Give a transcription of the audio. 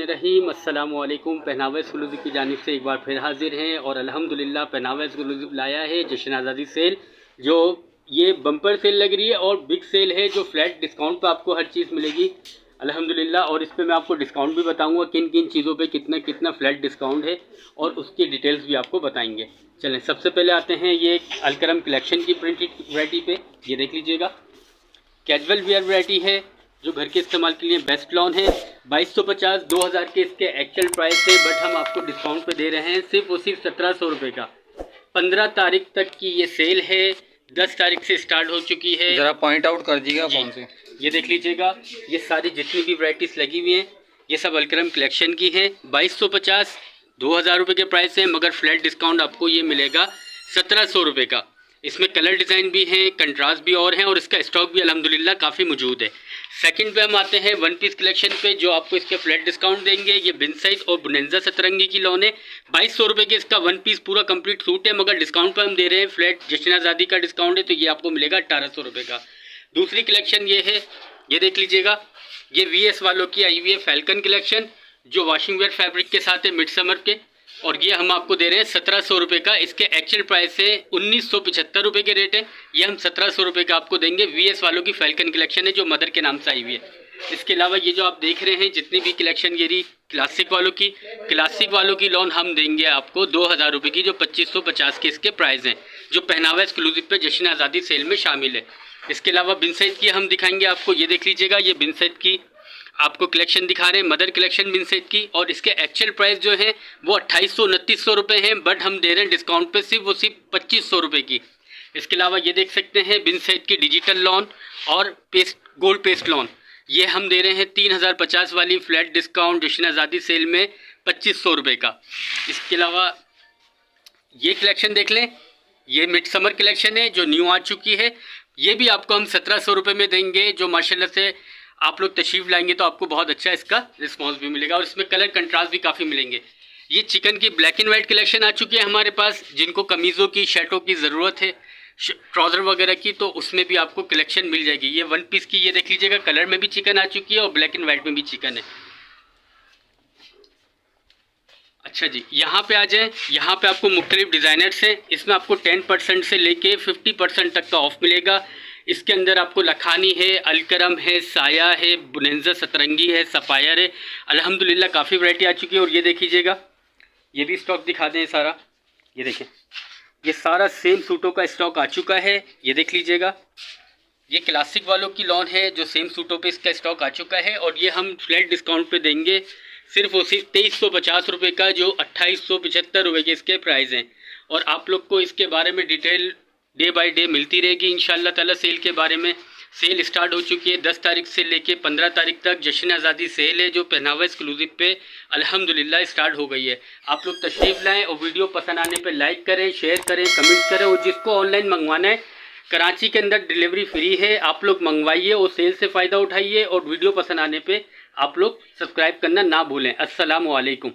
बिस्मिल्लाहिर्रहमानिर्रहीम। अस्सलामु अलैकुम। पहनावा एक्सक्लूसिव की जानिब से एक बार फिर हाजिर हैं और अल्हम्दुलिल्लाह पहनावा एक्सक्लूसिव लाया है जश्न आज़ादी सेल, जो ये बम्पर सेल लग रही है और बिग सेल है, जो फ्लैट डिस्काउंट पे आपको हर चीज़ मिलेगी अल्हम्दुलिल्लाह। और इस पर मैं आपको डिस्काउंट भी बताऊंगा, किन किन चीज़ों पे कितना कितना फ्लैट डिस्काउंट है और उसकी डिटेल्स भी आपको बताएंगे। चलें, सबसे पहले आते हैं ये अलकरम कलेक्शन की प्रिंटेड वैरायटी पे। ये देख लीजिएगा, कैजुअल वेयर वैरायटी है जो घर के इस्तेमाल के लिए बेस्ट लॉन है। 2250 2000 के इसके एक्चुअल प्राइस है, बट हम आपको डिस्काउंट पे दे रहे हैं सिर्फ और सिर्फ 1700 रुपये का। 15 तारीख तक की ये सेल है, 10 तारीख से स्टार्ट हो चुकी है। जरा पॉइंट आउट कर दीजिएगा कौन से। ये देख लीजिएगा, ये सारी जितनी भी वैरायटीज़ लगी हुई हैं ये सब अलकरम कलेक्शन की है। 2250 2000 रुपये के प्राइस है, मगर फ्लैट डिस्काउंट आपको ये मिलेगा 1700 रुपये का। इसमें कलर डिज़ाइन भी हैं, कंट्रास्ट भी और हैं, और इसका स्टॉक भी अल्हम्दुलिल्लाह काफ़ी मौजूद है। सेकंड पे हम आते हैं वन पीस कलेक्शन पे, जो आपको इसके फ्लैट डिस्काउंट देंगे। ये बिन साइज और बुनेंजा सतरंगी की लॉन है। 2200 रुपये के इसका वन पीस पूरा कंप्लीट सूट है, मगर डिस्काउंट पे हम दे रहे हैं फ्लैट जश्न आज़ादी का डिस्काउंट है, तो ये आपको मिलेगा 1800 रुपये का। दूसरी कलेक्शन ये है, ये देख लीजिएगा, ये VS वालों की आई हुई है फैल्कन कलेक्शन, जो वॉशिंग वेयर फैब्रिक के साथ है मिड समर के, और ये हम आपको दे रहे हैं 1700 रुपये का। इसके एक्चुअल प्राइस है 1975 रुपये के रेट है, ये हम 1700 रुपये का आपको देंगे। VS वालों की फैल्कन कलेक्शन है जो मदर के नाम से आई हुई है। इसके अलावा ये जो आप देख रहे हैं जितनी भी कलेक्शन, ये रही क्लासिक वालों की लोन हम देंगे आपको 2000 रुपये की, जो 2550 के इसके प्राइस हैं, जो पहनावा एक्सक्लूसिव पे जश्न आज़ादी सेल में शामिल है। इसके अलावा बिन साइज की हम दिखाएंगे आपको। ये देख लीजिएगा, ये बिन साइज की आपको कलेक्शन दिखा रहे हैं, मदर कलेक्शन बिन सेट की, और इसके एक्चुअल प्राइस जो है वो 2800-2900 रुपये हैं, बट हम दे रहे हैं डिस्काउंट पे सिर्फ 2500 रुपये की। इसके अलावा ये देख सकते हैं बिन सेट की डिजिटल लॉन और गोल्ड पेस्ट लॉन, ये हम दे रहे हैं 3050 वाली फ्लैट डिस्काउंट जश्न आज़ादी सेल में 2500 रुपये का। इसके अलावा ये कलेक्शन देख लें, ये मिड समर कलेक्शन है जो न्यू आ चुकी है, ये भी आपको हम 1700 रुपये में देंगे, जो माशाल्लाह से आप लोग तशरीफ़ लाएंगे तो आपको बहुत अच्छा इसका रिस्पांस भी मिलेगा, और इसमें कलर कंट्रास्ट भी काफ़ी मिलेंगे। ये चिकन की ब्लैक एंड वाइट कलेक्शन आ चुकी है हमारे पास, जिनको कमीज़ों की शर्टों की ज़रूरत है, ट्राउज़र वगैरह की, तो उसमें भी आपको कलेक्शन मिल जाएगी। ये वन पीस की, ये देख लीजिएगा, कलर में भी चिकन आ चुकी है और ब्लैक एंड वाइट में भी चिकन है। अच्छा जी, यहाँ पे आ जाए, यहाँ पे आपको मुख्तलिफ डिज़ाइनर्स हैं, इसमें आपको 10% से लेके 50% तक का ऑफ मिलेगा। इसके अंदर आपको लखानी है, अलकरम है, साया है, बुनेंजा सतरंगी है, सफ़ायर है, अल्हम्दुलिल्लाह काफ़ी वैरायटी आ चुकी है। और ये देख लीजिएगा, ये भी स्टॉक दिखा दें सारा, ये देखें, ये सारा सेम सूटों का स्टॉक आ चुका है। ये देख लीजिएगा, ये क्लासिक वालों की लॉन है जो सेम सूटों पे इसका स्टॉक आ चुका है, और ये हम फ्लैट डिस्काउंट पे देंगे सिर्फ और सिर्फ 2350 रुपये का, जो 2875 रुपये के इसके प्राइस हैं। और आप लोग को इसके बारे में डिटेल डे बाय डे मिलती रहेगी इंशाल्लाह ताला। सेल के बारे में, सेल स्टार्ट हो चुकी है 10 तारीख से लेके 15 तारीख तक जश्न आज़ादी सेल है, जो पहनावा एक्सक्लूसिव पे अल्हम्दुलिल्लाह स्टार्ट हो गई है। आप लोग तशरीफ़ लाएँ और वीडियो पसंद आने पे लाइक करें, शेयर करें, कमेंट करें, और जिसको ऑनलाइन मंगवाना है कराची के अंदर डिलीवरी फ्री है, आप लोग मंगवाइए और सेल से फ़ायदा उठाइए, और वीडियो पसंद आने पे आप लोग सब्सक्राइब करना ना भूलें। अस्सलामु अलैकुम।